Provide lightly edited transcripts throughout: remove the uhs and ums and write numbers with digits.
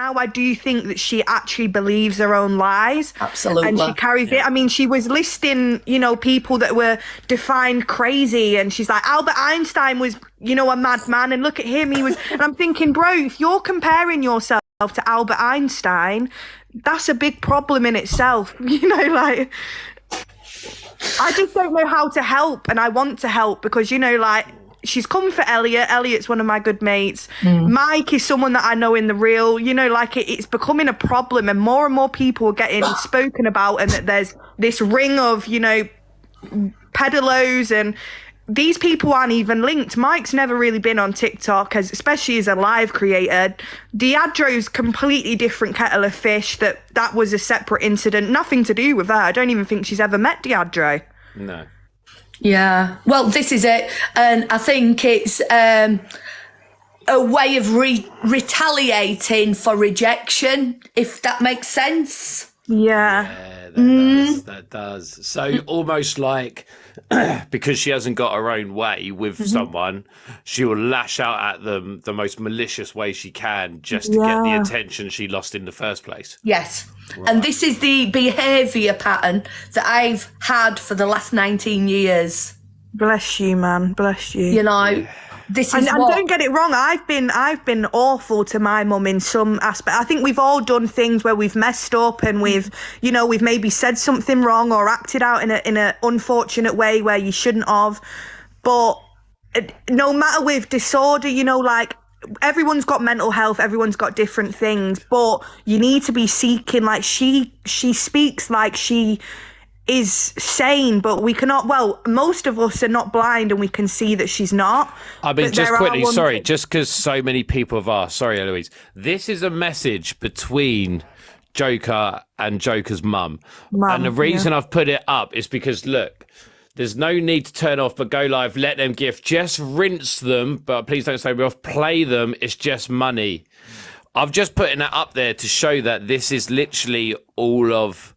now I do think that she actually believes her own lies. Absolutely. And she carries it. I mean, she was listing, people that were defined crazy, and she's like, Albert Einstein was, a madman, and look at him, he was, and I'm thinking, bro, if you're comparing yourself to Albert Einstein, that's a big problem in itself. Like, I just don't know how to help, and I want to help because, she's come for Elliot. Elliot's one of my good mates. Mike is someone that I know in the real, it's becoming a problem, and more people are getting spoken about, and that there's this ring of, pedalos, and these people aren't even linked. Mike's never really been on TikTok, especially as a live creator. Deidre's completely different kettle of fish. That was a separate incident, nothing to do with her. I don't even think she's ever met Deidre. No. Yeah, well, this is it, and I think it's a way of retaliating for rejection, if that makes sense. Yeah, that does. So almost like because she hasn't got her own way with someone, she will lash out at them the most malicious way she can just to get the attention she lost in the first place. Yes. Right. And this is the behaviour pattern that I've had for the last 19 years. Bless you, man. Bless you. This is and don't get it wrong. I've been awful to my mum in some aspect. I think we've all done things where we've messed up, and we've maybe said something wrong or acted out in a unfortunate way where you shouldn't have. But no matter with disorder, everyone's got mental health, everyone's got different things, but you need to be seeking, like she speaks like she is sane, but we cannot, most of us are not blind and we can see that she's not. I mean, just quickly, sorry, just because so many people have asked, sorry Eloise, this is a message between Joker and Joker's mum. And the reason I've put it up is because, look, there's no need to turn off but go live, let them gift, just rinse them, but please don't say me off, play them, it's just money. I've just putting that up there to show that this is literally all of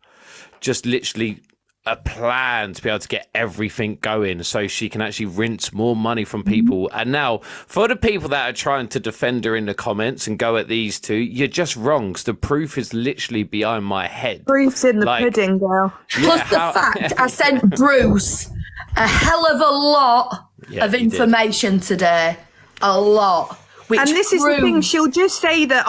just literally a plan to be able to get everything going so she can actually rinse more money from people. And now, for the people that are trying to defend her in the comments and go at these two, you're just wrong, because the proof is literally behind my head. Proof's in the pudding, girl. Plus the fact I sent Bruce a hell of a lot of information today. A lot. And this is the thing, she'll just say that,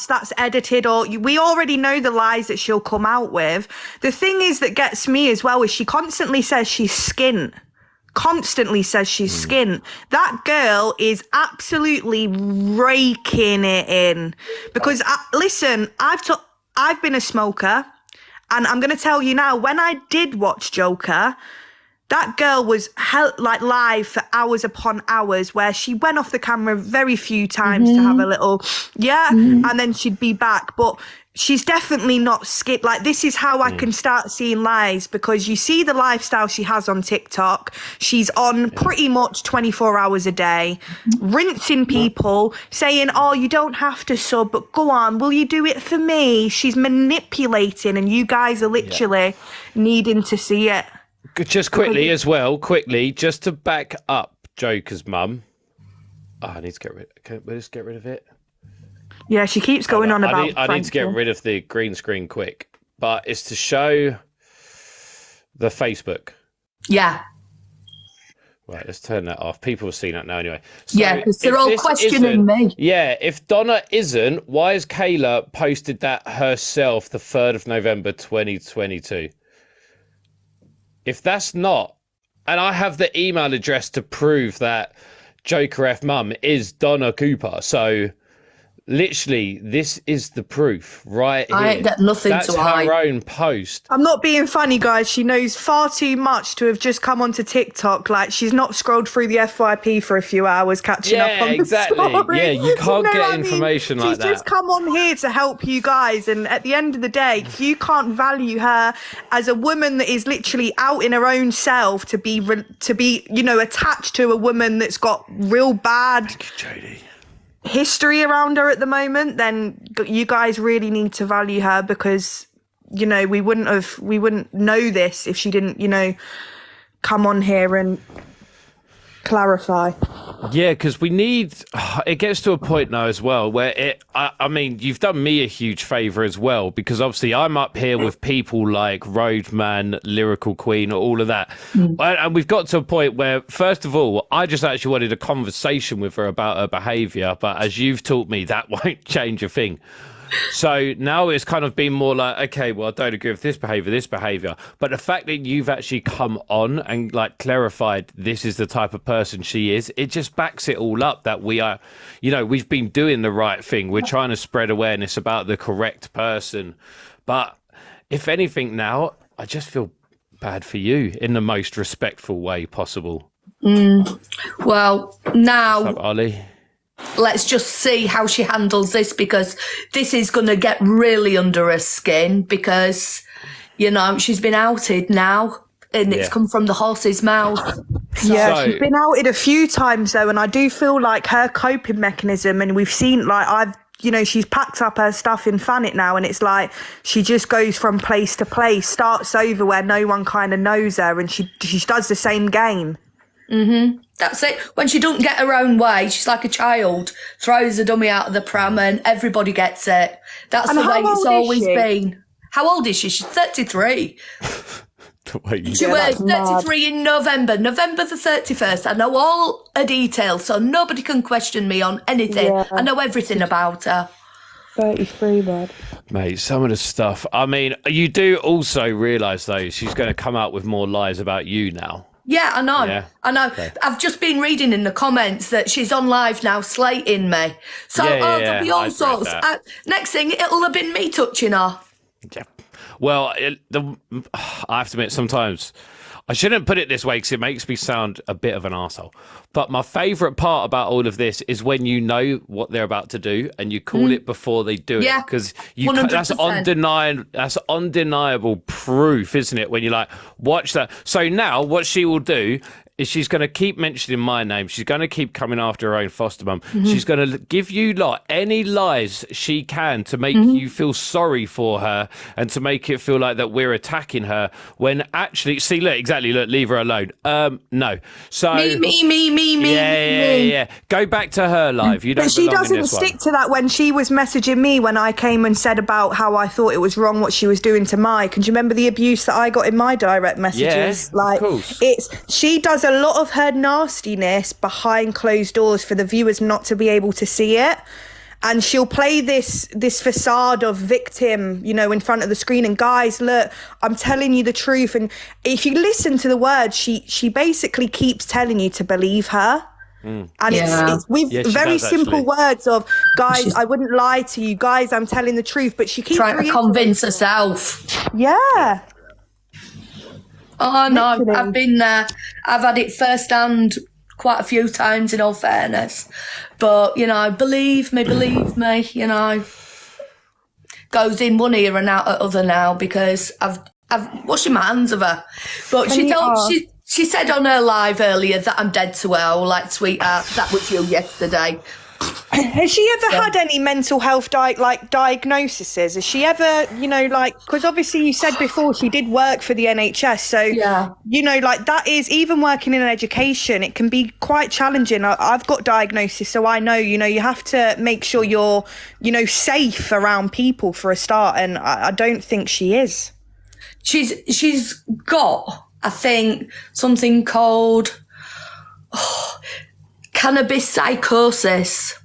that's edited, or we already know the lies that she'll come out with. The thing is that gets me as well is she constantly says she's skint. That girl is absolutely raking it in. Because, listen, I've been a smoker, and I'm going to tell you now, when I did watch Joker, that girl was live for hours upon hours, where she went off the camera very few times to have a little, and then she'd be back. But she's definitely not skipped. Like, this is how I can start seeing lies, because you see the lifestyle she has on TikTok. She's on pretty much 24 hours a day, rinsing people, saying, you don't have to sub, but go on, will you do it for me? She's manipulating, and you guys are literally needing to see it. Just quickly as well, just to back up Joker's mum. I need to get rid. Can we just get rid of it? Yeah, she keeps going on about. I need to get rid of the green screen quick, but it's to show the Facebook. Yeah. Right, let's turn that off. People have seen that now anyway. So yeah, because they're all questioning me. Yeah, if Donna isn't, why has Kayla posted that herself the 3rd of November 2022? If that's not, and I have the email address to prove that Joker F Mum is Donna Cooper, so literally this is the proof right here. I ain't got nothing That's to hide. her own post. I'm not being funny, guys. She knows far too much to have just come onto TikTok. Like, she's not scrolled through the FYP for a few hours catching up on exactly. the story. Yeah, you can't get information like that. She's just come on here to help you guys, and at the end of the day, if you can't value her as a woman that is literally out in her own self to be attached to a woman that's got real bad history around her at the moment, then you guys really need to value her, because we wouldn't know this if she didn't come on here and clarify. Yeah, because we need. It gets to a point now as well where I mean, you've done me a huge favour as well, because obviously I'm up here with people like Roadman, Lyrical Queen, all of that, and we've got to a point where, first of all, I just actually wanted a conversation with her about her behaviour, but as you've taught me, that won't change a thing. So now it's kind of been more like, okay, well, I don't agree with this behaviour. But the fact that you've actually come on and like clarified this is the type of person she is, it just backs it all up that we are, we've been doing the right thing. We're trying to spread awareness about the correct person. But if anything now, I just feel bad for you in the most respectful way possible. Well, now... What's up, Ollie? Let's just see how she handles this, because this is going to get really under her skin, because, she's been outed now and it's come from the horse's mouth. Yeah, she's been outed a few times though, and I do feel like her coping mechanism, and we've seen she's packed up her stuff in Thanet now, and it's like she just goes from place to place, starts over where no one kind of knows her, and she does the same game. Mm-hmm. That's it. When she doesn't get her own way, she's like a child, throws the dummy out of the pram and everybody gets it. That's the way it's always been. How old is she? She's 33. She was 33 in November the 31st. I know all her details, so nobody can question me on anything. Yeah. I know everything about her. 33, bud. Mate, some of the stuff. I mean, you do also realise, though, she's going to come out with more lies about you now. Yeah, I know. Yeah. I know. Okay. I've just been reading in the comments that she's on live now slating me. So, there'll be all sorts. Next thing, it'll have been me touching her. Yeah. Well, I have to admit, sometimes I shouldn't put it this way because it makes me sound a bit of an arsehole. But my favourite part about all of this is when you know what they're about to do and you call it before they do it. Because that's undeniable proof, isn't it? When you're like, watch that. So now what she will do is she's going to keep mentioning my name. She's going to keep coming after her own foster mum. She's going to give you any lies she can to make you feel sorry for her and to make it feel like that we're attacking her, when actually, see, look, exactly, look, leave her alone. No. So Me. Yeah. Go back to her live. You don't. But she belong in doesn't this stick one. to that. When she was messaging me when I came and said about how I thought it was wrong what she was doing to Mike, and do you remember the abuse that I got in my direct messages? Yeah, of course. She does a lot of her nastiness behind closed doors for the viewers not to be able to see it. And she'll play this facade of victim, in front of the screen. And guys, look, I'm telling you the truth. And if you listen to the words, she basically keeps telling you to believe her. And it's with very simple words of, guys, I wouldn't lie to you. Guys, I'm telling the truth. But she keeps trying to convince herself. Yeah. Oh, no, I've been there. I've had it firsthand quite a few times, in all fairness. But, believe me, goes in one ear and out at other now, because I've washing my hands of her. But she said on her live earlier that I'm dead to her. I was like, sweetheart, that was you yesterday. Has she ever had any mental health diagnoses? Has she ever, because obviously you said before she did work for the NHS. So, that is, even working in education, it can be quite challenging. I've got diagnosis, so I know, you have to make sure you're, safe around people for a start. And I don't think she is. She's got, I think, something called cannabis psychosis.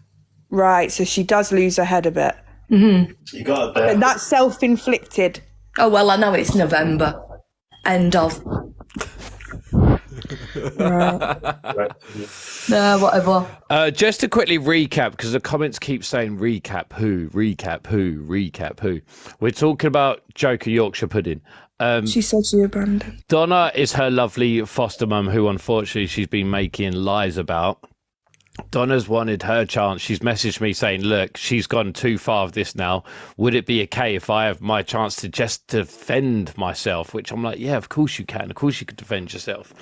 Right, so she does lose her head a bit. Mm-hmm. You got a bit. And that's self-inflicted. Oh, well, I know it's November. End of. Right. No, whatever. Just to quickly recap, because the comments keep saying recap who. We're talking about Joker Yorkshire pudding. She said she abandoned. Donna is her lovely foster mum, who unfortunately she's been making lies about. Donna's wanted her chance. She's messaged me saying, look, she's gone too far of this now. Would it be okay if I have my chance to just defend myself? Which I'm like, yeah, of course you can. Of course you can defend yourself.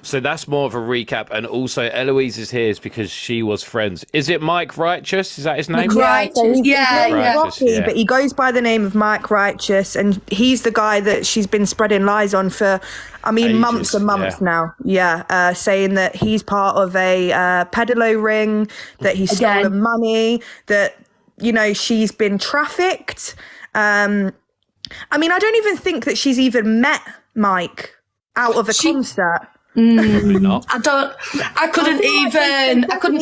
So that's more of a recap. And also Eloise is here because she was friends. Is it Mike Righteous? Is that his name? Righteous. Yeah. Rocky, but he goes by the name of Mike Righteous. And he's the guy that she's been spreading lies on for, I mean, Ages, months and months now. Yeah. Saying that he's part of a peddalo ring, that he's stolen money, that, you know, she's been trafficked. I mean, I don't even think that she's even met Mike out of a concert. Not. I couldn't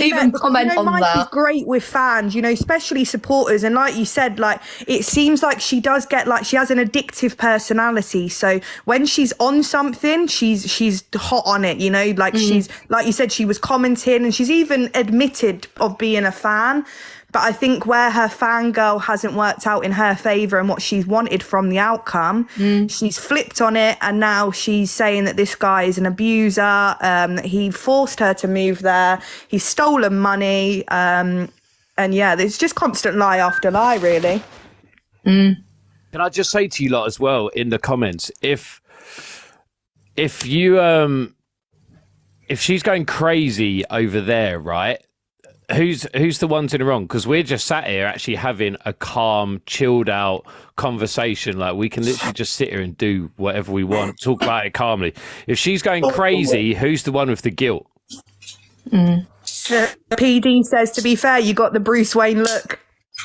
even comment on Mike that. Is great with fans, you know, especially supporters, and like you said, like it seems like she does get, like, she has an addictive personality. So when she's on something, she's hot on it, you know, like she's, like you said, she was commenting, and she's even admitted of being a fan. But I think where her fangirl hasn't worked out in her favour and what she's wanted from the outcome, she's flipped on it, and now she's saying that this guy is an abuser, that he forced her to move there, he's stolen money, and yeah, there's just constant lie after lie, really. Can I just say to you lot as well in the comments, if you if she's going crazy over there, right? Who's the ones in the wrong? Because we're just sat here actually having a calm, chilled out conversation. Like, we can literally just sit here and do whatever we want, talk about it calmly. If she's going crazy, who's the one with the guilt? PD says, to be fair, you got the Bruce Wayne look.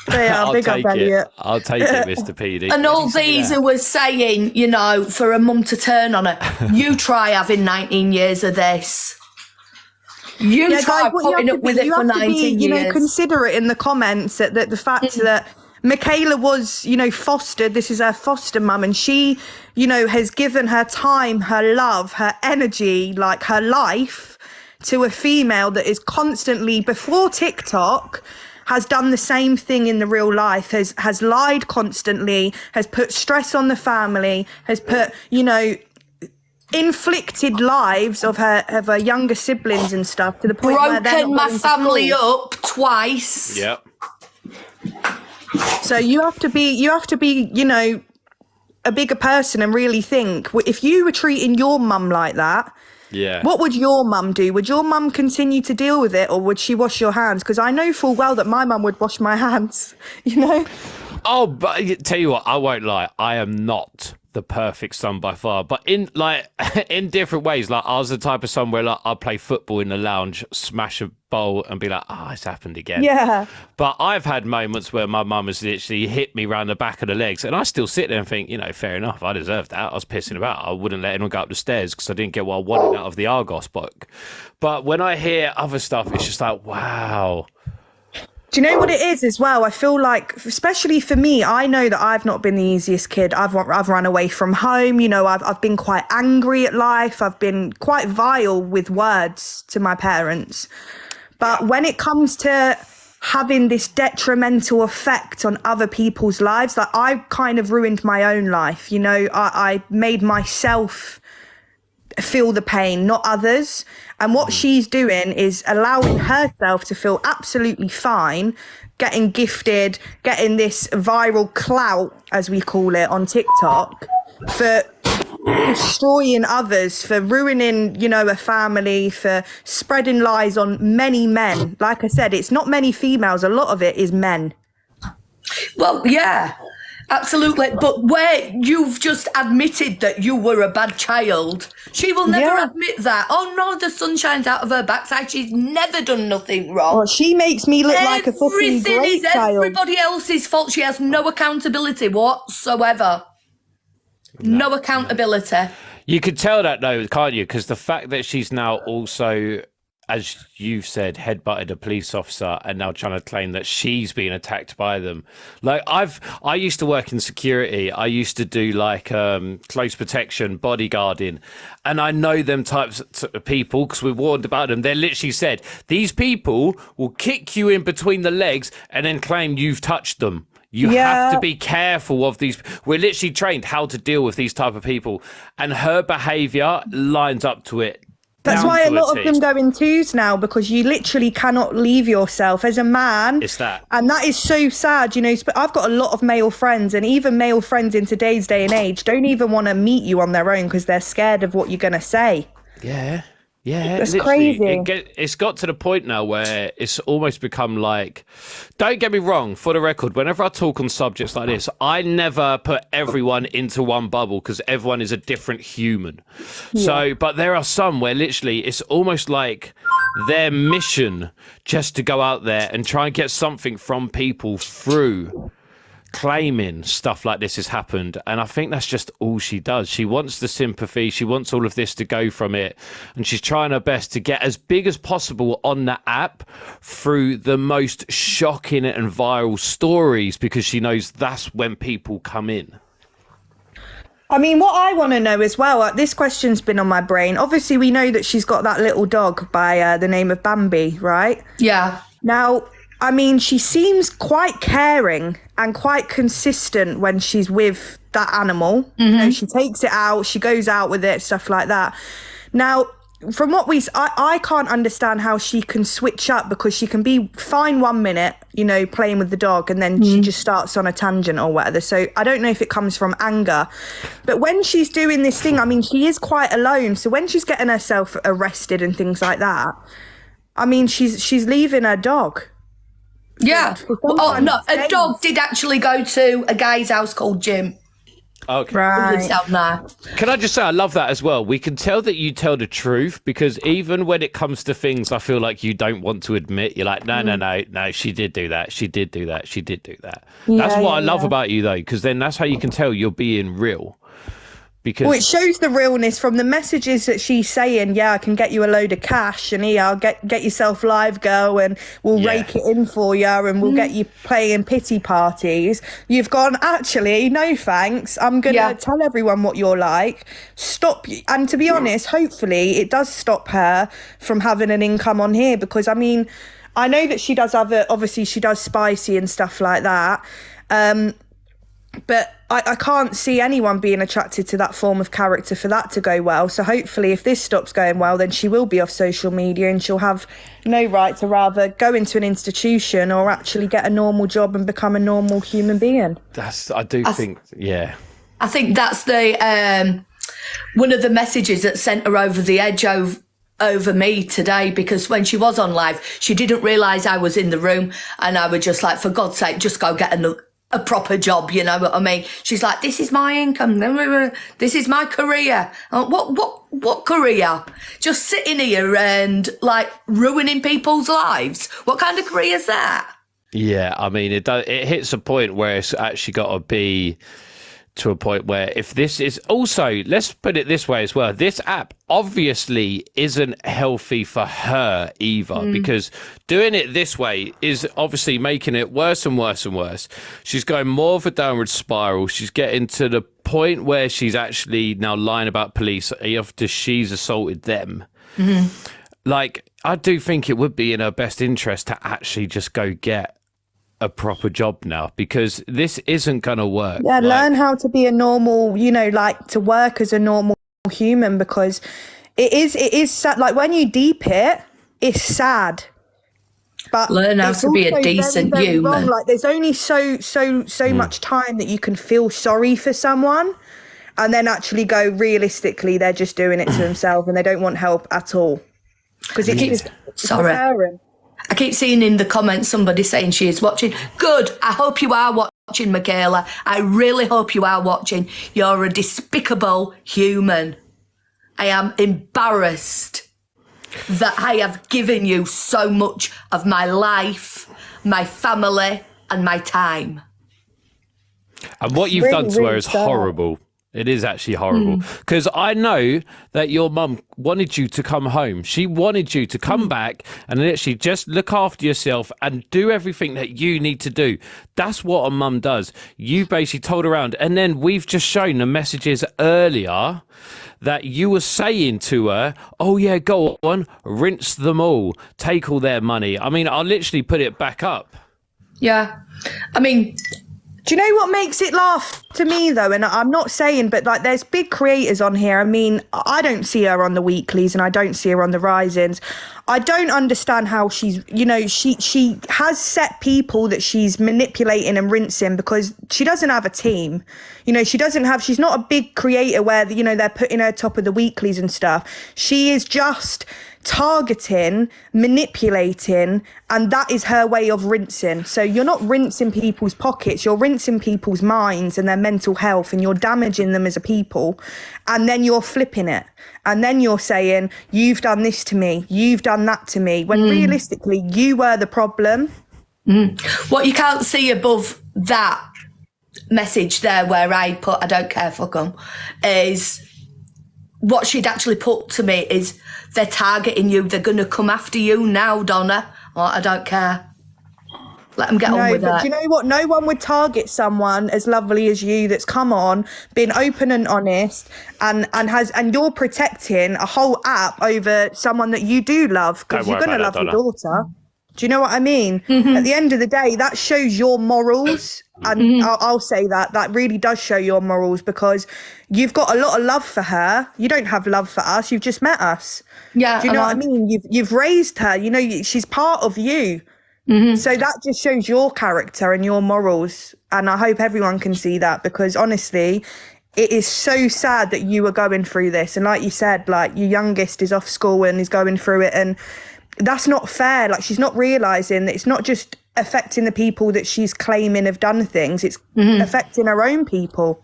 They are big up, Elliot. I'll take it, Mr. PD. And all these who were saying, you know, for a mum to turn on her, you try having 19 years of this. You try putting up with it for 19 years. You know, consider it in the comments that the fact that Michaela was, you know, fostered. This is her foster mum, and she, you know, has given her time, her love, her energy, like her life, to a female that is constantly, before TikTok, has done the same thing in the real life, has lied constantly, has put stress on the family, has put, you know, inflicted lives of her younger siblings and stuff, to the point where they're not my family up twice. Yep. So you have to be, you know, a bigger person and really think, if you were treating your mum like that, what would your mum do? Would your mum continue to deal with it, or would she wash your hands? Because I know full well that my mum would wash my hands, you know? Oh, but tell you what, I won't lie. I am not the perfect son by far, but in different ways. Like, I was the type of son where, like, I'd play football in the lounge, smash a bowl and be like, it's happened again. Yeah. But I've had moments where my mum has literally hit me round the back of the legs, and I still sit there and think, you know, fair enough, I deserved that. I was pissing about. I wouldn't let anyone go up the stairs because I didn't get what I wanted out of the Argos book. But when I hear other stuff, it's just like, wow. Do you know what it is as well? I feel like, especially for me, I know that I've not been the easiest kid. I've run away from home. You know, I've been quite angry at life. I've been quite vile with words to my parents. But when it comes to having this detrimental effect on other people's lives, like, I kind of ruined my own life. You know, I made myself feel the pain, not others. And what she's doing is allowing herself to feel absolutely fine, getting gifted, getting this viral clout, as we call it, on TikTok, for destroying others, for ruining, you know, a family, for spreading lies on many men. Like I said, it's not many females, a lot of it is men. Well, yeah. Absolutely, but where you've just admitted that you were a bad child, she will never admit that. Oh no, the sun shines out of her backside. She's never done nothing wrong. Well, she makes me look like a fucking great Everything is child. Everybody else's fault. She has no accountability whatsoever. No accountability. You could tell that though, can't you? Because the fact that she's now also, as you've said, headbutted a police officer and now trying to claim that she's being attacked by them. Like, I used to work in security. I used to do like close protection, bodyguarding, and I know them types of people because we warned about them. They literally said, these people will kick you in between the legs and then claim you've touched them. You have to be careful of these. We're literally trained how to deal with these type of people, and her behaviour lines up to it. That's why a lot of them go in twos now, because you literally cannot leave yourself as a man. It's that. And that is so sad, you know. I've got a lot of male friends, and even male friends in today's day and age don't even want to meet you on their own because they're scared of what you're going to say. Yeah. Yeah, That's literally. crazy. It's got to the point now where it's almost become like, don't get me wrong, for the record, whenever I talk on subjects like this, I never put everyone into one bubble because everyone is a different human. Yeah. So, but there are some where literally it's almost like their mission just to go out there and try and get something from people through claiming stuff like this has happened. And I think that's just all she does. She wants the sympathy, she wants all of this to go from it, and she's trying her best to get as big as possible on that app through the most shocking and viral stories, because she knows that's when people come in. I mean, what I want to know as well, this question's been on my brain. Obviously, we know that she's got that little dog by the name of Bambi, right? Yeah. Now, I mean, she seems quite caring and quite consistent when she's with that animal. Mm-hmm. You know, she takes it out, she goes out with it, stuff like that. Now, from what I can't understand how she can switch up, because she can be fine 1 minute, you know, playing with the dog, and then she just starts on a tangent or whatever. So I don't know if it comes from anger. But when she's doing this thing, I mean, she is quite alone. So when she's getting herself arrested and things like that, I mean, she's leaving her dog. Yeah. Oh, no, a dog did actually go to a guy's house called Jim. Okay. Right. Can I just say, I love that as well. We can tell that you tell the truth, because even when it comes to things I feel like you don't want to admit, you're like, no, she did do that. She did do that. She did do that. That's what I love about you, though, because then that's how you can tell you're being real. Because, well, it shows the realness from the messages that she's saying. Yeah, I can get you a load of cash, and I'll get yourself live, girl, and we'll rake it in for you, and we'll get you playing pity parties. You've gone, actually, no thanks. I'm gonna tell everyone what you're like. Stop. And to be honest, hopefully it does stop her from having an income on here, because I mean, I know that she does obviously she does spicy and stuff like that. But I can't see anyone being attracted to that form of character for that to go well. So hopefully if this stops going well, then she will be off social media, and she'll have no right to rather go into an institution or actually get a normal job and become a normal human being. I think. I think that's the one of the messages that sent her over the edge over me today, because when she was on live, she didn't realise I was in the room, and I was just like, for God's sake, just go get a proper job, you know what I mean? She's like, this is my income, this is my career. What career? Just sitting here and like ruining people's lives. What kind of career is that? Yeah, I mean, it hits a point where it's actually got to be to a point where, if this is also, let's put it this way as well, this app obviously isn't healthy for her either, because doing it this way is obviously making it worse and worse and worse. She's going more of a downward spiral. She's getting to the point where she's actually now lying about police after she's assaulted them. Like, I do think it would be in her best interest to actually just go get a proper job now, because this isn't going to work. Yeah, learn how to be a normal, you know, like to work as a normal human, because it is sad. Like when you deep it, it's sad. But learn how to be a decent human. Wrong. Like there's only so much time that you can feel sorry for someone, and then actually go, realistically, they're just doing it to themselves and they don't want help at all. Because it's sorry. I keep seeing in the comments somebody saying she is watching. Good. I hope you are watching, Michaela. I really hope you are watching. You're a despicable human. I am embarrassed that I have given you so much of my life, my family, and my time. And what you've done to her is horrible. It is actually horrible, because I know that your mum wanted you to come home. She wanted you to come back and literally just look after yourself and do everything that you need to do. That's what a mum does. You basically told her around, and then we've just shown the messages earlier that you were saying to her, oh yeah, go on, rinse them all, take all their money. I mean, I'll literally put it back up. Yeah. I mean, Do you know what makes it laugh to me though? And I'm not saying, but like there's big creators on here. I mean, I don't see her on the weeklies and I don't see her on the risings. I don't understand how she's, you know, she has set people that she's manipulating and rinsing because she doesn't have a team. You know, she's not a big creator where, you know, they're putting her top of the weeklies and stuff. She is just targeting, manipulating, and that is her way of rinsing. So you're not rinsing people's pockets, you're rinsing people's minds and their mental health, and you're damaging them as a people, and then you're flipping it, and then you're saying, you've done this to me, you've done that to me, when realistically you were the problem. What you can't see above that message there where I put I don't care, fuck 'em, is what she'd actually put to me is, they're targeting you, they're going to come after you now, Donna. Oh, I don't care. Let them get on with it. Do you know what? No one would target someone as lovely as you that's come on, been open and honest, and you're protecting a whole app over someone that you do love, because you're going to love your daughter. Do you know what I mean? At the end of the day, that shows your morals. And I'll say that really does show your morals, because you've got a lot of love for her. You don't have love for us. You've just met us. Yeah. Do you know what I mean? You've raised her. You know, she's part of you. So that just shows your character and your morals. And I hope everyone can see that, because honestly, it is so sad that you are going through this. And like you said, like your youngest is off school and is going through it. And that's not fair. Like, she's not realising that it's not just affecting the people that she's claiming have done things. It's affecting her own people.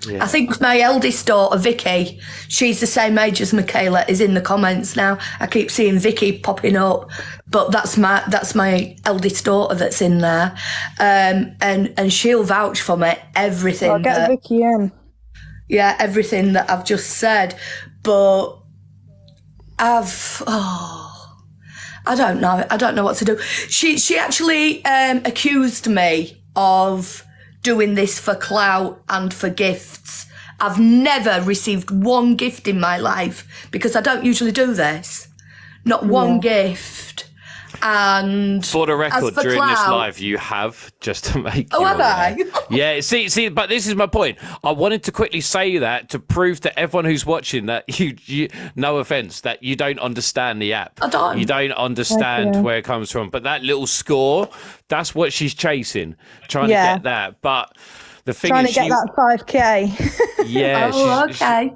Yeah. I think my eldest daughter, Vicky, she's the same age as Michaela, is in the comments now. I keep seeing Vicky popping up, but that's my eldest daughter that's in there. And she'll vouch for me, everything. I'll get Vicky in. Yeah, everything that I've just said. But I don't know. I don't know what to do. She actually accused me of doing this for clout and for gifts. I've never received one gift in my life, because I don't usually do this. Not one gift. And for the record, during clout, this live, you have, just to make you have aware. I? Yeah, see, but this is my point. I wanted to quickly say that to prove to everyone who's watching that you no offense, that you don't understand the app. I don't. You don't understand where it comes from. But that little score, that's what she's chasing, trying to get that. But the thing trying is, to get that 5k. Yeah,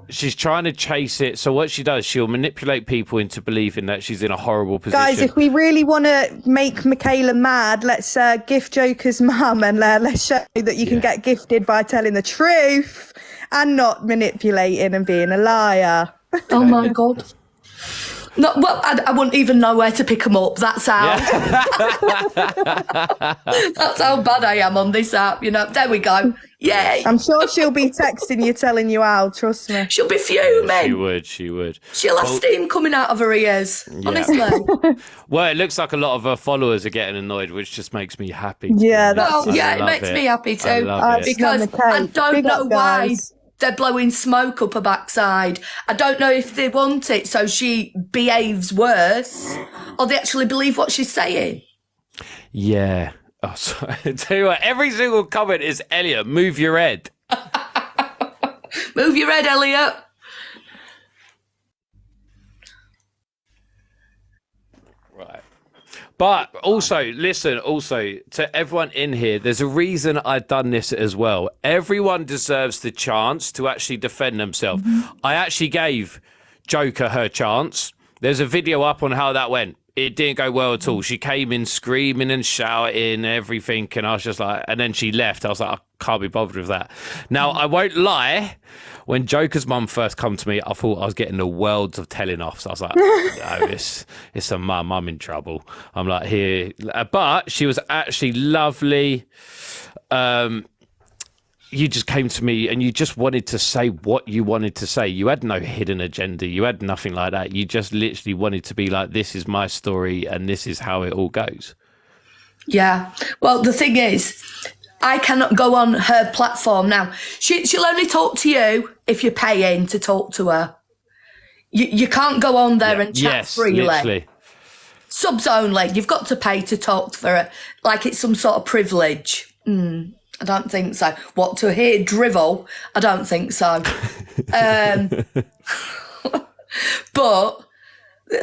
she's trying to chase it. So what she does, she'll manipulate people into believing that she's in a horrible position. Guys, if we really want to make Michaela mad, let's gift Joker's mum, and let's show that you can get gifted by telling the truth and not manipulating and being a liar. Oh my God. No, well, I wouldn't even know where to pick them up. That's how. That's how bad I am on this app. You know. There we go. Yay! I'm sure she'll be texting you, telling you how. Trust me. She'll be fuming. She would. She'll have steam coming out of her ears. Yeah. Honestly. Well, it looks like a lot of her followers are getting annoyed, which just makes me happy. Yeah, it makes me happy too. Because I don't know why they're blowing smoke up her backside. I don't know if they want it so she behaves worse, or they actually believe what she's saying. Yeah. Oh, sorry. I tell you what, every single comment is, Elliot, move your head. Move your head, Elliot. Right. But also, listen, to everyone in here, there's a reason I've done this as well. Everyone deserves the chance to actually defend themselves. I actually gave Joker her chance. There's a video up on how that went. It didn't go well at all. She came in screaming and shouting, everything, and I was just like, and then she left. I was like, I can't be bothered with that. Now, I won't lie. When Joker's mum first come to me, I thought I was getting the worlds of telling off. So I was like, no, it's a mum. I'm in trouble. I'm like, here. But she was actually lovely. You just came to me and you just wanted to say what you wanted to say. You had no hidden agenda. You had nothing like that. You just literally wanted to be like, this is my story and this is how it all goes. Yeah. Well, the thing is, I cannot go on her platform now. She'll only talk to you if you're paying to talk to her. You can't go on there and chat freely. Literally. Subs only. You've got to pay to talk for her, like it's some sort of privilege. I don't think so. What, to hear drivel? I don't think so. But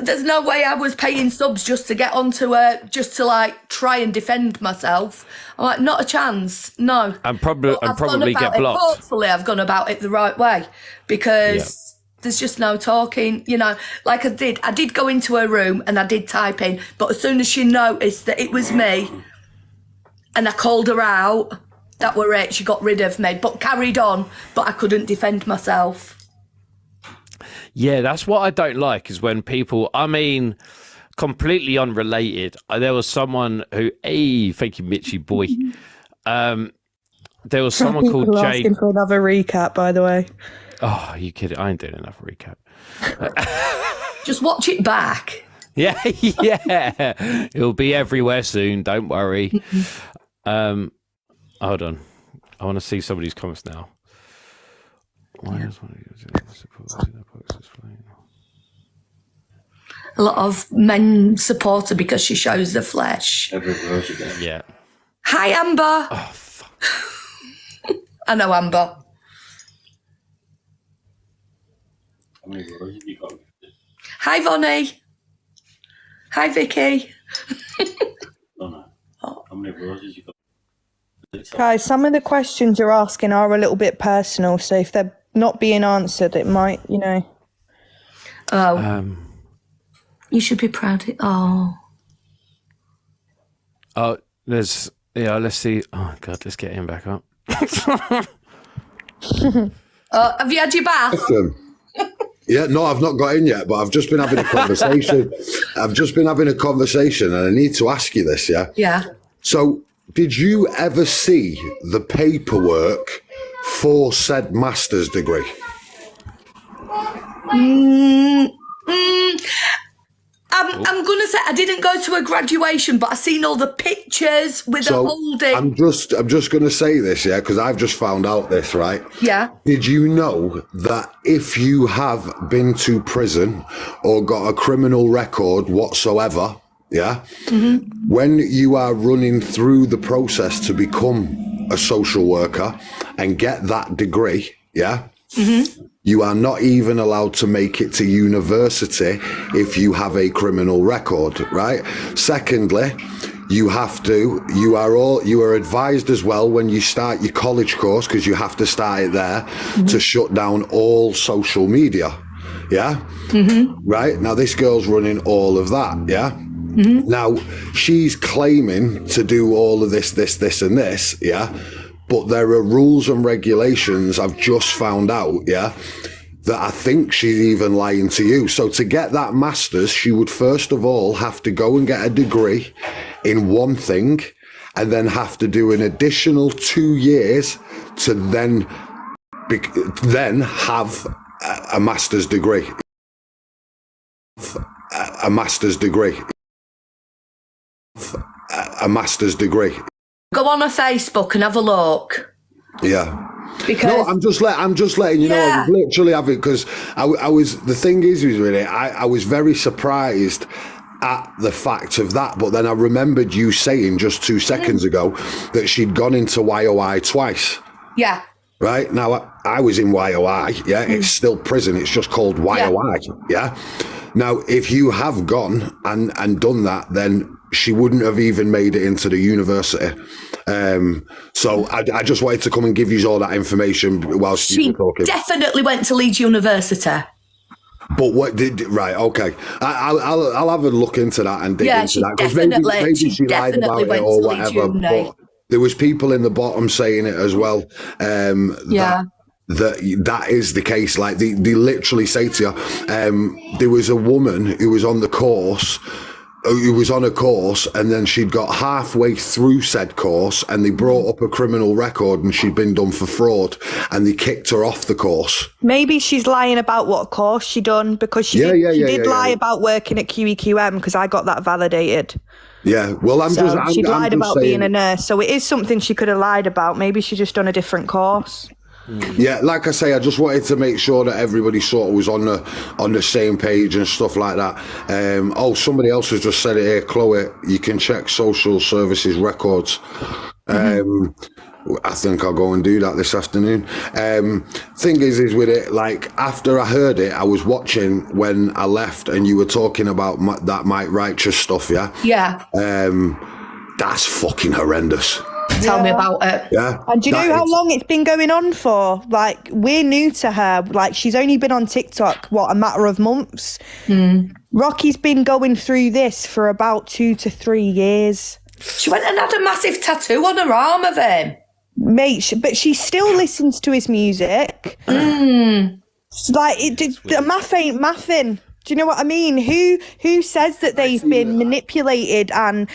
there's no way I was paying subs just to get onto just to like try and defend myself. I'm like, not a chance. No. And probably get blocked. Hopefully I've gone about it the right way, because there's just no talking, you know, like I did go into her room and I did type in, but as soon as she noticed that it was me and I called her out, that were it. She got rid of me, but carried on, but I couldn't defend myself. Yeah, that's what I don't like, is when people, I mean, completely unrelated. There was someone who, hey, thank you, Mitchy boy. There was someone called Jane. Asking for another recap, by the way. Oh, are you kidding? I ain't doing enough recap. Just watch it back. Yeah. It'll be everywhere soon. Don't worry. Hold on. I want to see somebody's comments now. A lot of men support her because she shows the flesh. Yeah. Hi, Amber. Oh, fuck. I know Amber. Hi, Vonnie. Hi, Vicky. How many roses you got? Guys, some of the questions you're asking are a little bit personal, so if they're not being answered, it might, you know. Oh. You should be proud of. Oh, let's see. Oh, God, let's get him back up. have you had your bath? Yeah, no, I've not got in yet, but I've just been having a conversation. And I need to ask you this, yeah? Yeah. So, did you ever see the paperwork for said master's degree? I'm going to say I didn't go to a graduation, but I seen all the pictures with the holding. I'm just going to say this, yeah, because I've just found out this, right? Yeah. Did you know that if you have been to prison or got a criminal record whatsoever, yeah, when you are running through the process to become a social worker and get that degree, yeah, you are not even allowed to make it to university if you have a criminal record, right? Secondly, you are advised as well when you start your college course, because you have to start it there, to shut down all social media, yeah? Right? Now, this girl's running all of that, yeah? Now, she's claiming to do all of this, and this, yeah? But there are rules and regulations I've just found out, yeah, that I think she's even lying to you. So to get that master's, she would first of all have to go and get a degree in one thing, and then have to do an additional 2 years to then have a master's degree. A master's degree. A master's degree. Go on her Facebook and have a look. Yeah. Because no, I'm just letting you know. I was literally having, because I was. The thing is really, I was very surprised at the fact of that. But then I remembered you saying just 2 seconds ago that she'd gone into YOI twice. Yeah. Right now, I was in YOI. Yeah, it's still prison. It's just called YOI. Yeah. Now, if you have gone and done that, then she wouldn't have even made it into the university. So I just wanted to come and give you all that information whilst you were talking. She definitely went to Leeds University. But what did, right, okay. I'll have a look into that and dig into that. Because maybe she lied about it or whatever. But there was people in the bottom saying it as well. That is the case. Like they literally say to you, there was a woman who was on the course, who was on a course, and then she'd got halfway through said course and they brought up a criminal record and she'd been done for fraud and they kicked her off the course. Maybe she's lying about what course she done, because she did lie about working at QEQM, because I got that validated. Yeah, well, she lied about being a nurse, so it is something she could have lied about. Maybe she just done a different course. Yeah, like I say, I just wanted to make sure that everybody sort of was on the same page and stuff like that. Somebody else has just said it here, Chloe. You can check social services records. I think I'll go and do that this afternoon. Thing is with it, like, after I heard it, I was watching when I left and you were talking about that Mike Righteous stuff, yeah? Yeah. That's fucking horrendous. Tell me about it. Yeah. And do you know how long it's been going on for? Like, we're new to her. Like, she's only been on TikTok, a matter of months? Rocky's been going through this for about 2 to 3 years. She went and had a massive tattoo on her arm of him. Mate, but she still listens to his music. It's like, math ain't mathing. Do you know what I mean? Who says that they've been manipulated and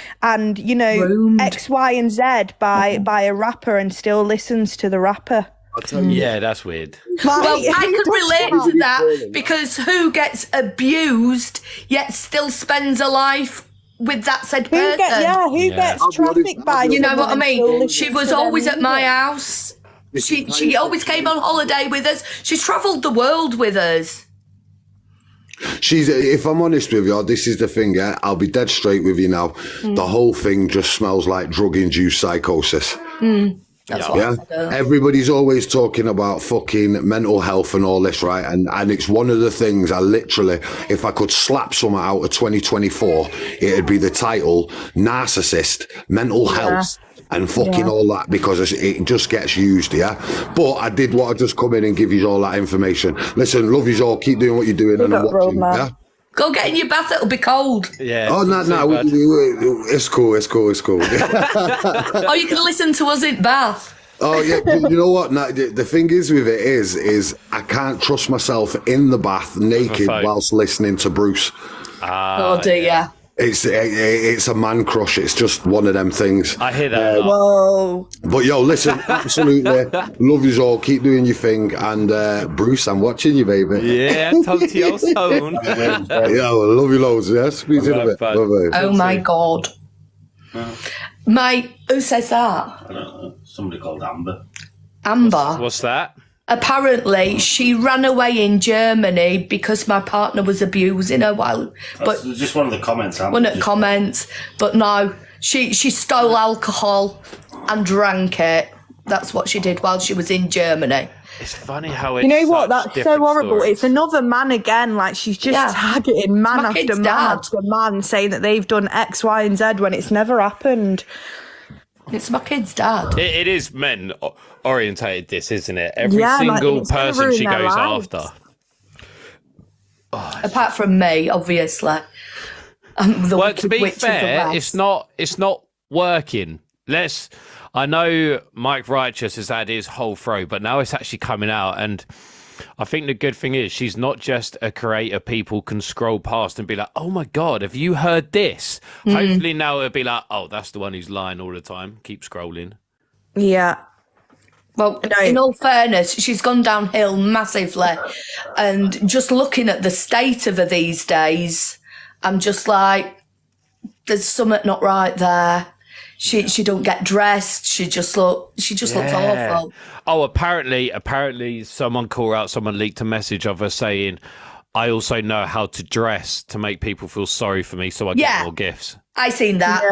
you know, Groomed. X, Y, and Z by a rapper and still listens to the rapper? I'll tell you. Yeah, that's weird. Well, I could relate to that because who gets abused yet still spends a life with that said person? Who gets trafficked by? You know what I mean? She was always at my house. She always came on holiday with us. She's travelled the world with us. If I'm honest with you, this is the thing, yeah? I'll be dead straight with you now. The whole thing just smells like drug-induced psychosis. That's what I said. Everybody's always talking about fucking mental health and all this, right? And it's one of the things I literally, if I could slap something out of 2024, it'd be the title, Narcissist, Mental Health. And fucking all that, because it just gets used, yeah? But I did want to just come in and give you all that information. Listen, love you all. Keep doing what you're doing, and I'm watching, yeah? Go get in your bath, it'll be cold. Yeah. Oh, no, it's cool. Or you can listen to us in bath. Oh, yeah, you know what? No, the thing is with it is I can't trust myself in the bath naked whilst listening to Bruce. Oh, dear. It's a man crush. It's just one of them things. I hear that. Whoa. But yo, listen, absolutely love you all. Keep doing your thing. And Bruce, I'm watching you, baby. Yeah, talk to your soon. Yo, love you loads. Yeah, speak to you in a bit. Bye-bye. Oh my God. Mate, who says that? I don't know. Somebody called Amber. Amber. What's that? Apparently, she ran away in Germany because my partner was abusing her while. That's just one of the comments. One of the comments. But no, she stole alcohol and drank it. That's what she did while she was in Germany. It's funny how it's. You know what? That's so different horrible. stories. It's another man again. Like, she's just targeting man my after kid's man dad. after man, saying that they've done X, Y, and Z when it's never happened. It's my kid's dad. It is men orientated, this, isn't it? Every Yeah, like, single it's gonna person ruin she their goes lives. after. Apart from me, obviously. I'm the Well, wicked to be witch of the fair, West. it's not working. I know Mike Righteous has had his whole throw, but now it's actually coming out, and I think the good thing is she's not just a creator people can scroll past and be like, oh my God, have you heard this? Hopefully now it'll be like, oh, that's the one who's lying all the time. Keep scrolling. Yeah. Well, in all fairness, she's gone downhill massively. And just looking at the state of her these days, I'm just like, there's something not right there. She don't get dressed. She just looks awful. Oh, apparently someone leaked a message of her saying, I also know how to dress to make people feel sorry for me so I get more gifts. I seen that.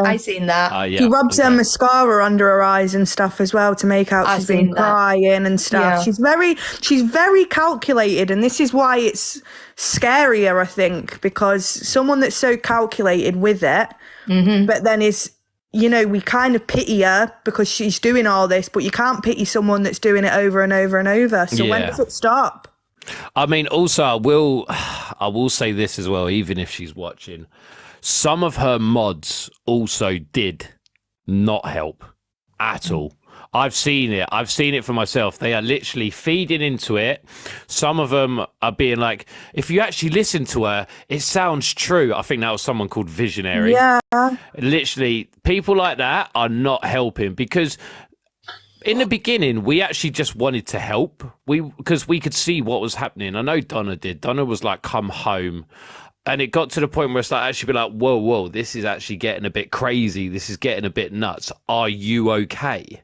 She rubs her mascara under her eyes and stuff as well to make out she's been crying and stuff. Yeah. She's very calculated, and this is why it's scarier, I think, because someone that's so calculated with it, but then is, you know, we kind of pity her because she's doing all this, but you can't pity someone that's doing it over and over and over. So when does it stop? I mean, also, I will say this as well, even if she's watching. Some of her mods also did not help at all. I've seen it for myself. They are literally feeding into it. Some of them are being like, if you actually listen to her, it sounds true. I think that was someone called Visionary. Yeah. Literally, people like that are not helping, because in the beginning, we actually just wanted to help. Because we could see what was happening. I know Donna did. Donna was like, come home. And it got to the point where it's like actually be like, whoa, this is actually getting a bit crazy. This is getting a bit nuts. Are you okay?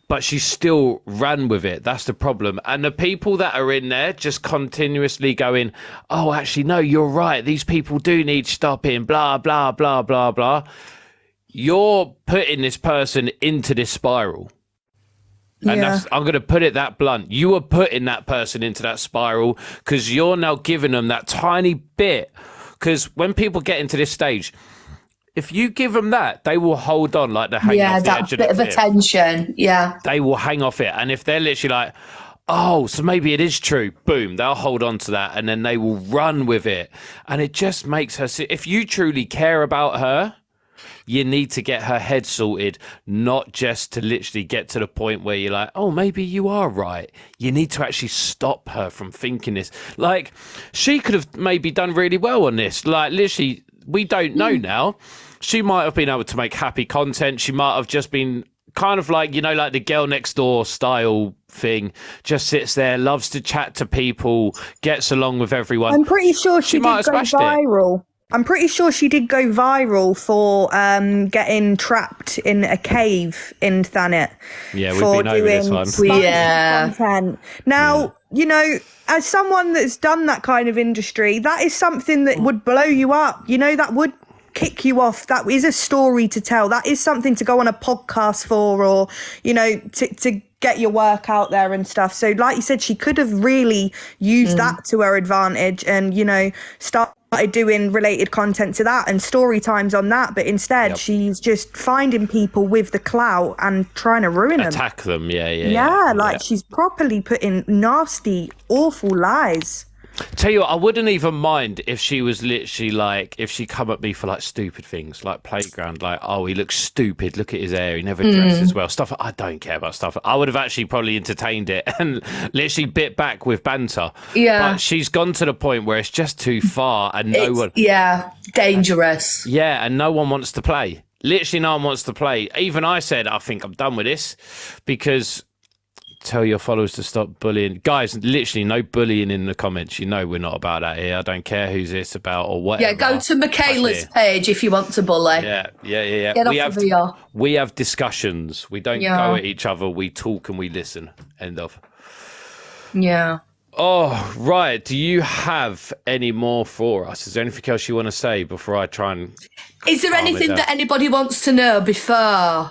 But she still ran with it. That's the problem. And the people that are in there just continuously going, oh, actually, no, you're right. These people do need stopping, blah, blah, blah, blah, blah. You're putting this person into this spiral. And I'm going to put it that blunt. You were putting that person into that spiral because you're now giving them that tiny bit. Because when people get into this stage, if you give them that, they will hold on like they're hanging off the edge of the cliff. Yeah, that bit of attention. Yeah. They will hang off it. And if they're literally like, oh, so maybe it is true, boom, they'll hold on to that and then they will run with it. And it just makes her, if you truly care about her, you need to get her head sorted, not just to literally get to the point where you're like, oh, maybe you are right. You need to actually stop her from thinking this. Like, she could have maybe done really well on this. Like, literally, we don't know now. She might have been able to make happy content. She might have just been kind of like, like the girl next door style thing, just sits there, loves to chat to people, gets along with everyone. I'm pretty sure she might did have go smashed viral. I'm pretty sure she did go viral for getting trapped in a cave in Thanet. Yeah, we've been over this one. Content. Now, as someone that's done that kind of industry, that is something that would blow you up. That would kick you off. That is a story to tell. That is something to go on a podcast for, or, to get your work out there and stuff. So like you said, she could have really used that to her advantage and, started doing related content to that and story times on that. But instead, she's just finding people with the clout and trying to ruin them. Attack them, She's properly putting nasty, awful lies. Tell you what, I wouldn't even mind if she was literally like, if she come at me for like stupid things, like playground, like, oh, he looks stupid, look at his hair, he never dresses well, stuff. I don't care about stuff. I would have actually probably entertained it and literally bit back with banter. Yeah. But she's gone to the point where it's just too far and dangerous. Yeah, and no one wants to play. Literally no one wants to play. Even I said, I think I'm done with this because... Tell your followers to stop bullying. Guys, literally no bullying in the comments. We're not about that here. I don't care who's this about or whatever. Yeah, go to Michaela's page if you want to bully. Yeah. Get off of here. We have discussions. We don't go at each other. We talk and we listen. End of. Yeah. Oh, right. Do you have any more for us? Is there anything else you want to say before I try and... Is there anything that anybody wants to know before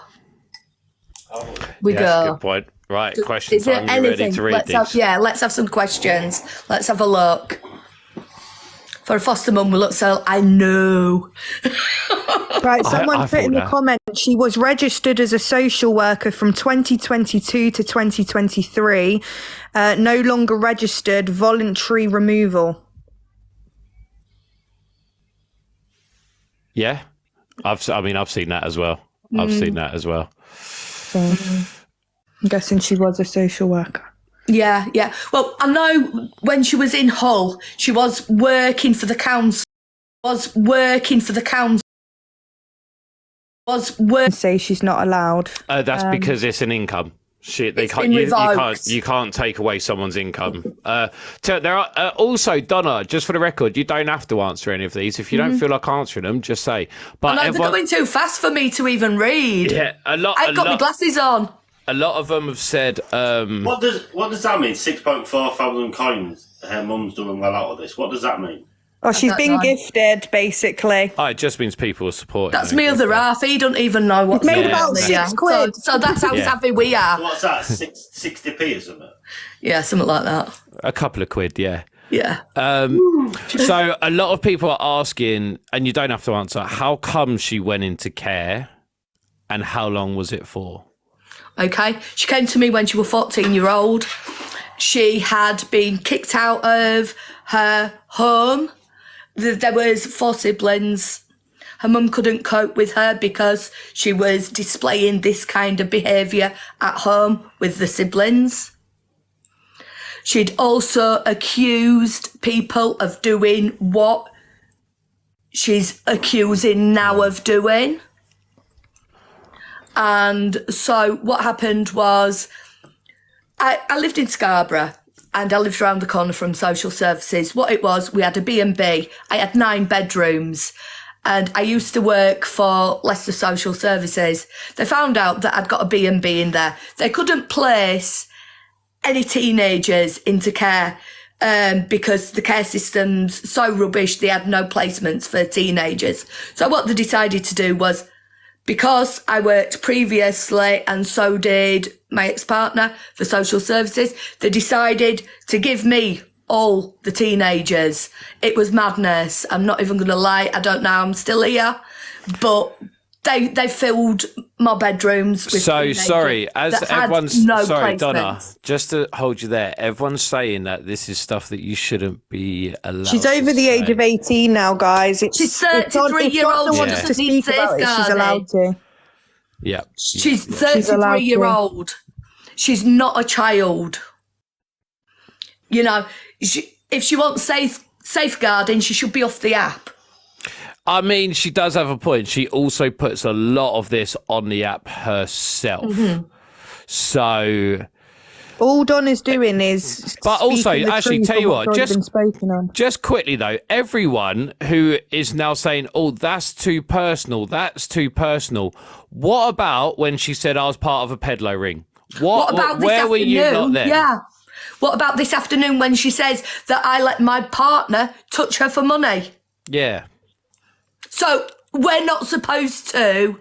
we go? That's a good point. Right, question Is there time. You anything? ready to read these? Let's have some questions. Let's have a look. For a foster mum, we look so... I know. Right, someone put in the comment, she was registered as a social worker from 2022 to 2023. No longer registered, voluntary removal. Yeah, I've seen that as well. I've seen that as well. I'm guessing she was a social worker. Yeah. Well, I know when she was in Hull, she was working for the council. Say she's not allowed. That's because it's an income. You can't take away someone's income. There are also, Donna, just for the record, you don't have to answer any of these. If you don't feel like answering them, just say. But they're going too fast for me to even read. Yeah, I've got my glasses on. A lot of them have said... What does that mean? 6.4 thousand coins. Her mum's doing well out of this. What does that mean? Oh, she's been gifted, basically. Oh, it just means people are supporting. That's me other half. He don't even know what's made about £6. So that's how savvy we are. What's that? 60p or something? Yeah, something like that. A couple of quid, yeah. Yeah. So a lot of people are asking, and you don't have to answer, how come she went into care and how long was it for? Okay. She came to me when she was 14-year-old. She had been kicked out of her home. There was 4 siblings. Her mum couldn't cope with her because she was displaying this kind of behaviour at home with the siblings. She'd also accused people of doing what she's accusing now of doing. And so what happened was I lived in Scarborough and I lived around the corner from social services. What it was, we had a B&B. I had 9 bedrooms and I used to work for Leicester Social Services. They found out that I'd got a B&B in there. They couldn't place any teenagers into care because the care system's so rubbish, they had no placements for teenagers. So what they decided to do was because I worked previously and so did my ex-partner for social services, they decided to give me all the teenagers. It was madness. I'm not even going to lie. I don't know. I'm still here. But they filled my bedrooms with teenagers sorry, as that had everyone's no sorry, placements. Donna, just to hold you there, everyone's saying that this is stuff that you shouldn't be allowed. She's over the age of 18 now, guys. She's 33-year-old. She wants to speak about it. She's allowed to. Yeah. She's 33-year-old. She's not a child. You know, if she wants safeguarding, she should be off the app. I mean, she does have a point. She also puts a lot of this on the app herself. So all Donna's doing is. But also, actually, tell you what, just quickly though, everyone who is now saying, "Oh, that's too personal. That's too personal." What about when she said I was part of a peddler ring? What about this where afternoon? were you not then? Yeah. What about this afternoon when she says that I let my partner touch her for money? Yeah. So we're not supposed to,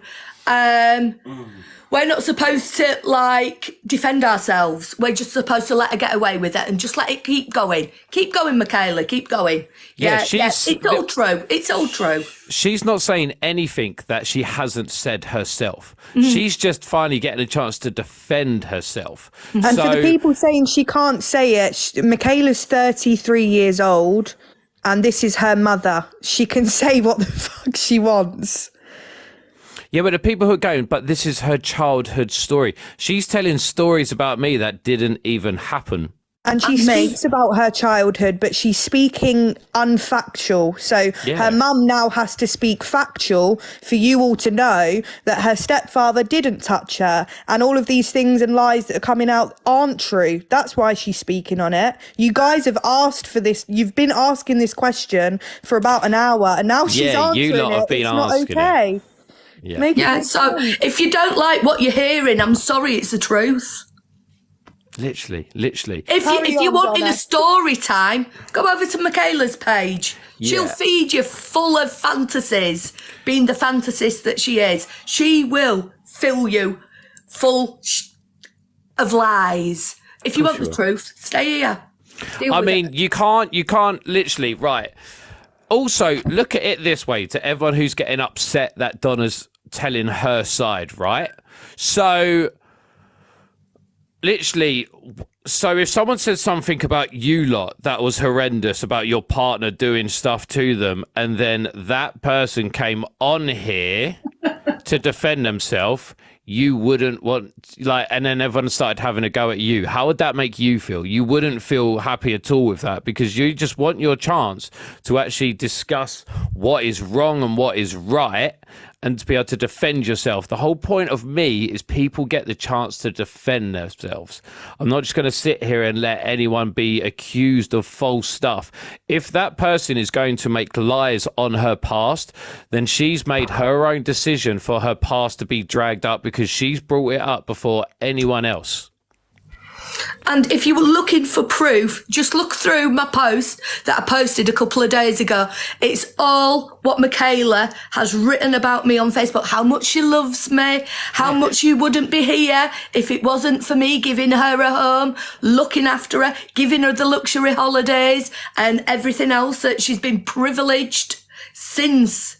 like defend ourselves. We're just supposed to let her get away with it and just let it keep going. Keep going, Michaela. Keep going. Yeah, it's all true. It's all true. She's not saying anything that she hasn't said herself. She's just finally getting a chance to defend herself. And for the people saying she can't say it, Michaela's 33 years old. And this is her mother. She can say what the fuck she wants. Yeah, but the people who are going, but this is her childhood story. She's telling stories about me that didn't even happen. And she speaks about her childhood, but she's speaking unfactual. So her mum now has to speak factual for you all to know that her stepfather didn't touch her. And all of these things and lies that are coming out aren't true. That's why she's speaking on it. You guys have asked for this. You've been asking this question for about an hour. And now she's answering you lot it. have been it's asking not okay. it. Yeah, so if you don't like what you're hearing, I'm sorry, it's the truth. Literally. If you want in a story time, go over to Michaela's page. She'll feed you full of fantasies, being the fantasist that she is. She will fill you full of lies. If you want the truth, stay here. I mean, you can't literally, right. Also, look at it this way to everyone who's getting upset that Donna's telling her side, right? So literally, so if someone said something about you lot that was horrendous about your partner doing stuff to them, and then that person came on here to defend themselves, you wouldn't want, like, and then everyone started having a go at you. How would that make you feel? You wouldn't feel happy at all with that, because you just want your chance to actually discuss what is wrong and what is right, and to be able to defend yourself. The whole point of me is people get the chance to defend themselves. I'm not just going to sit here and let anyone be accused of false stuff. If that person is going to make lies on her past, then she's made her own decision for her past to be dragged up, because she's brought it up before anyone else. And if you were looking for proof, just look through my post that I posted a couple of days ago. It's all what Michaela has written about me on Facebook. How much she loves me, how much she wouldn't be here if it wasn't for me giving her a home, looking after her, giving her the luxury holidays and everything else that she's been privileged since,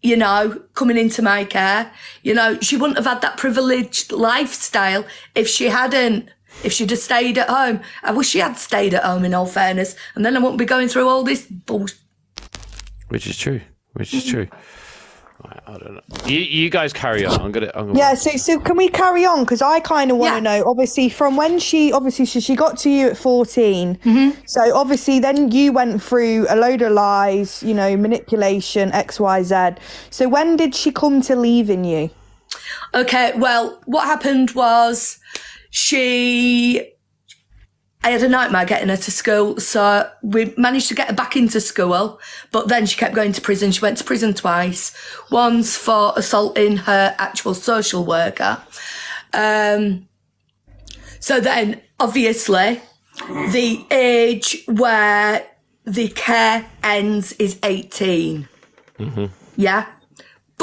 you know, coming into my care. You know, she wouldn't have had that privileged lifestyle if she hadn't. If she'd have stayed at home. I wish she had stayed at home, in all fairness. And then I wouldn't be going through all this bullshit. Which is true. Right, I don't know. You guys carry on. I'm gonna yeah, so can we carry on? Because I kind of want to know, obviously, from when she got to you at 14. So obviously then you went through a load of lies, you know, manipulation, XYZ. So when did she come to leaving you? Okay, well, what happened was I had a nightmare getting her to school, so we managed to get her back into school, but then she kept going to prison. She went to prison twice, once for assaulting her actual social worker. So then, obviously, the age where the care ends is 18. Yeah?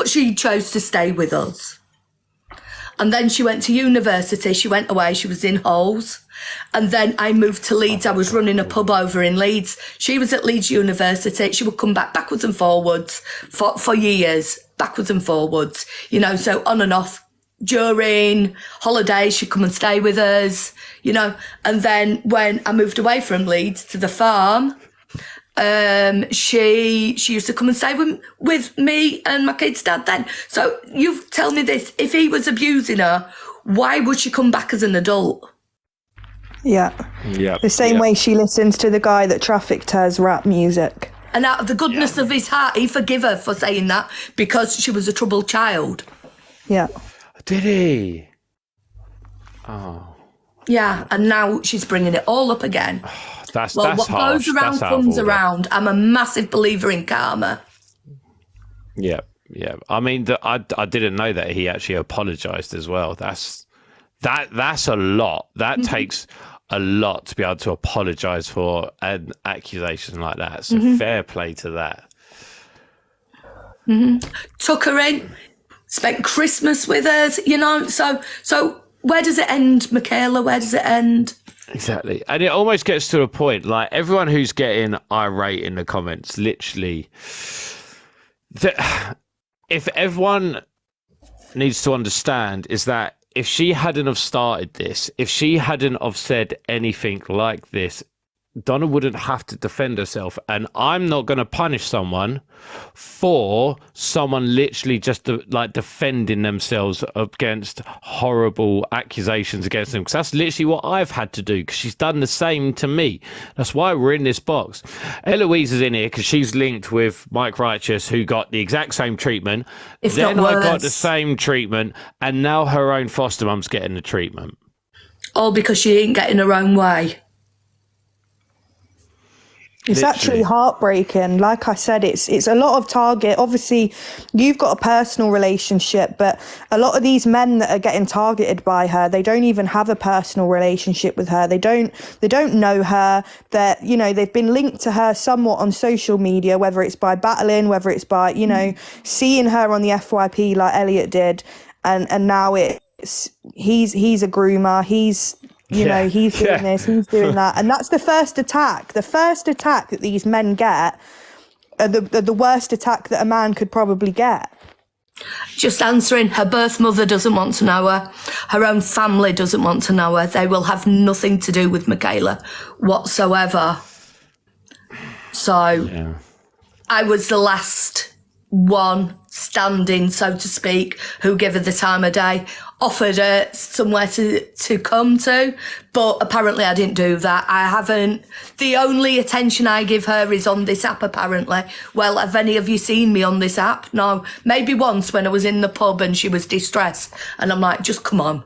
but she chose to stay with us. And then she went to university. She went away. She was in Hull. And then I moved to Leeds. I was running a pub over in Leeds. She was at Leeds University. She would come backwards and forwards for years, backwards and forwards, you know, so on and off. During holidays, she'd come and stay with us, you know. And then when I moved away from Leeds to the farm, she used to come and stay with me and my kid's dad then. So you tell me this, if he was abusing her, why would she come back as an adult? Yeah. The same way she listens to the guy that trafficked her's rap music. And out of the goodness of his heart, he forgive her for saying that because she was a troubled child. Yeah. Did he? Oh. Yeah, and now she's bringing it all up again. That's what harsh. goes around comes around. I'm a massive believer in karma. Yeah. I mean, I didn't know that he actually apologised as well. That's a lot. That takes a lot to be able to apologise for an accusation like that. So fair play to that. Took her in, spent Christmas with us, you know. So where does it end, Michaela? Where does it end? Exactly. And it almost gets to a point, like everyone who's getting irate in the comments, literally, if everyone needs to understand is that if she hadn't have started this, if she hadn't have said anything like this, Donna wouldn't have to defend herself. And I'm not going to punish someone for someone literally just defending themselves against horrible accusations against them. Because that's literally what I've had to do, because she's done the same to me. That's why we're in this box. Eloise is in here because she's linked with Mike Righteous, who got the exact same treatment. If then not I worse. got the same treatment, and now her own foster mum's getting the treatment. All because she ain't getting her own way. It's actually heartbreaking. Like I said, it's a lot of target. Obviously, you've got a personal relationship, but a lot of these men that are getting targeted by her, they don't even have a personal relationship with her. They don't know her. That, you know, they've been linked to her somewhat on social media, whether it's by battling, whether it's by, you know, seeing her on the FYP like Elliot did, and now it's he's a groomer. He's You know, he's doing this, he's doing that. And that's the first attack. The first attack that these men get are the worst attack that a man could probably get. Just answering, her birth mother doesn't want to know her. Her own family doesn't want to know her. They will have nothing to do with Michaela whatsoever. So I was the last one standing, so to speak, who gave her the time of day, offered her somewhere to come to, but apparently I didn't do that. I haven't. The only attention I give her is on this app, apparently. Well, have any of you seen me on this app? No. Maybe once when I was in the pub and she was distressed, and I'm like, just come on.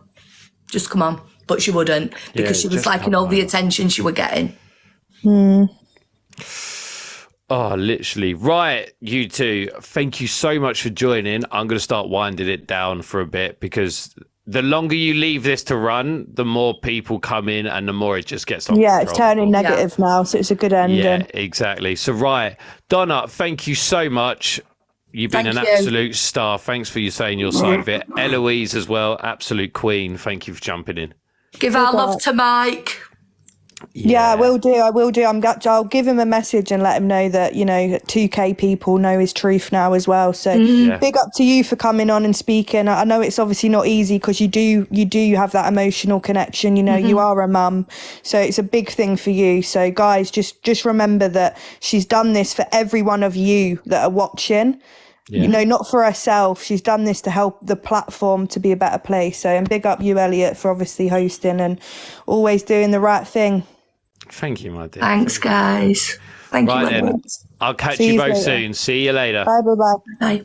But she wouldn't, because she was liking all the attention she were getting. Oh, literally. Right, you two, thank you so much for joining. I'm going to start winding it down for a bit, because the longer you leave this to run, the more people come in and the more it just gets uncontrollable. Yeah, it's turning negative now, so it's a good ending. Yeah, exactly. So, right, Donna, thank you so much. You've been an absolute star. Thanks for you saying your side of it. Eloise as well, absolute queen. Thank you for jumping in. Give our love to Mike. Yeah, I will do. I'll give him a message and let him know that, you know, 2K people know his truth now as well. So big up to you for coming on and speaking. I know it's obviously not easy, because you do have that emotional connection. You know, you are a mum, so it's a big thing for you. So guys, just remember that she's done this for every one of you that are watching. You know, not for herself. She's done this to help the platform to be a better place. So, and big up you, Elliot, for obviously hosting and always doing the right thing. Thank you, my dear. Thanks, guys. Thank you. Then. I'll catch you both soon. See you later. Bye. Bye.